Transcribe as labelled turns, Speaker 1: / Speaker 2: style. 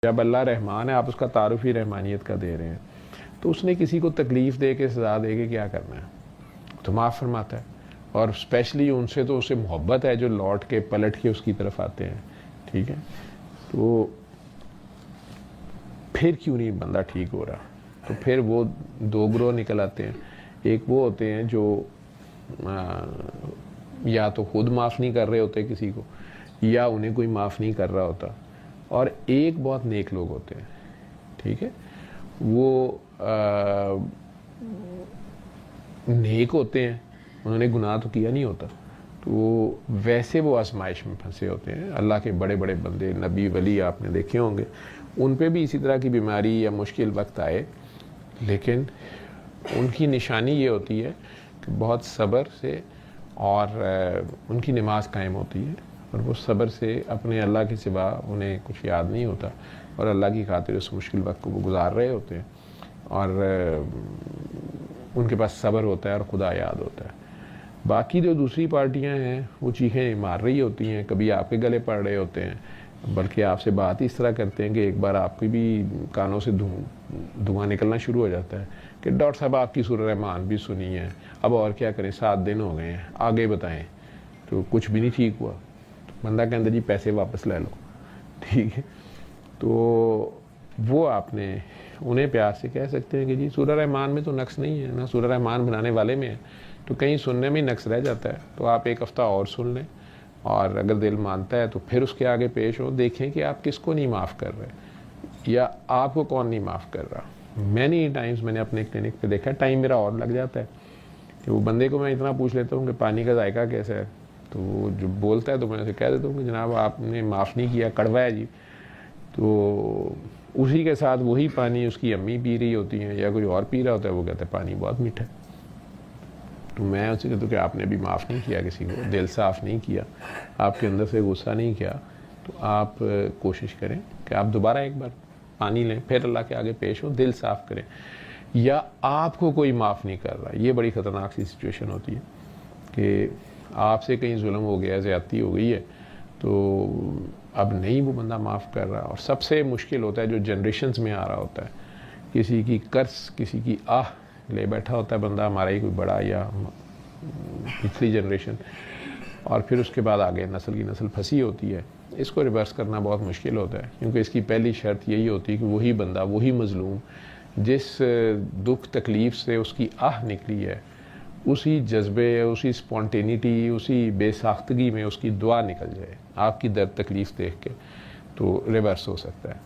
Speaker 1: जब अल्लाह रहमान है, आप उसका तारुफ ही रहमानियत का दे रहे हैं, तो उसने किसी को तकलीफ़ दे के सज़ा दे के क्या करना है? तो माफ़ फरमाता है। और स्पेशली उनसे तो उसे मोहब्बत है जो लौट के पलट के उसकी तरफ आते हैं। ठीक है, तो फिर क्यों नहीं बंदा ठीक हो रहा? तो फिर वो दो ग्रोह निकल आते हैं। एक वो होते हैं जो या तो खुद माफ़ नहीं कर रहे होते किसी को, या उन्हें कोई माफ़ नहीं कर रहा होता, और एक बहुत नेक लोग होते हैं। ठीक है, वो नेक होते हैं, उन्होंने गुनाह तो किया नहीं होता, तो वैसे वो आजमाइश में फंसे होते हैं। अल्लाह के बड़े बड़े बंदे, नबी वली आपने देखे होंगे, उन पे भी इसी तरह की बीमारी या मुश्किल वक्त आए, लेकिन उनकी निशानी ये होती है कि बहुत सब्र से, और उनकी नमाज कायम होती है, और वो सब्र से अपने अल्लाह के सिवा उन्हें कुछ याद नहीं होता, और अल्लाह की खातिर उस मुश्किल वक्त को वो गुजार रहे होते हैं, और उनके पास सब्र होता है और खुदा याद होता है। बाकी जो दूसरी पार्टियां हैं वो चीखें मार रही होती हैं, कभी आपके गले पड़ रहे होते हैं, बल्कि आपसे बात इस तरह करते हैं कि एक बार आपकी भी कानों से धुआं निकलना शुरू हो जाता है कि डॉक्टर साहब आपकी सूरह रहमान भी सुनी है, अब और क्या करें, 7 दिन हो गए हैं, आगे बताएं। तो कुछ भी नहीं ठीक हुआ, तो बंदा कहता जी पैसे वापस ले लो। ठीक है, तो वो आपने उन्हें प्यार से कह सकते हैं कि जी सूरह रहमान में तो नक्स नहीं है ना, सूरह रहमान बनाने वाले में है, तो कहीं सुनने में ही नक्स रह जाता है, तो आप एक हफ़्ता और सुन लें, और अगर दिल मानता है तो फिर उसके आगे पेश हो, देखें कि आप किसको नहीं माफ़ कर रहे या आपको कौन नहीं माफ़ कर रहा। मैनी टाइम्स मैंने अपने क्लिनिक पे देखा, टाइम मेरा और लग जाता है कि वो बंदे को मैं इतना पूछ लेता हूँ कि पानी का जायका कैसा है, तो वो जो बोलता है तो मैं उसे कह देता हूँ कि जनाब आपने माफ़ नहीं किया, कड़वा है जी। तो उसी के साथ वही पानी उसकी अम्मी पी रही होती हैं या कोई और पी रहा होता है, वो कहता है पानी बहुत मीठा है। तो मैं उससे कहता हूँ कि आपने अभी माफ़ नहीं किया किसी को, दिल साफ़ नहीं किया, आपके अंदर से गुस्सा नहीं किया, तो आप कोशिश करें कि आप दोबारा एक बार पानी लें, फिर अल्लाह के आगे पेश हो, दिल साफ़ करें। या आपको कोई माफ़ नहीं कर रहा, ये बड़ी ख़तरनाक सी सिचुएशन होती है कि आपसे कहीं जुल्म हो गया, ज़्यादती हो गई है, तो अब नहीं वो बंदा माफ़ कर रहा। और सबसे मुश्किल होता है जो जनरेशन्स में आ रहा होता है, किसी की कर्ज, किसी की आह ले बैठा होता है बंदा, हमारा ही कोई बड़ा या पिछली जनरेशन, और फिर उसके बाद आगे नस्ल की नस्ल फंसी होती है। इसको रिवर्स करना बहुत मुश्किल होता है, क्योंकि इसकी पहली शर्त यही होती है कि वही बंदा, वही मज़लूम जिस दुख तकलीफ़ से उसकी आह निकली है, उसी जज्बे, उसी स्पॉन्टेनिटी, उसी बेसाख्तगी में उसकी दुआ निकल जाए आपकी दर्द तकलीफ़ देख के, तो रिवर्स हो सकता है।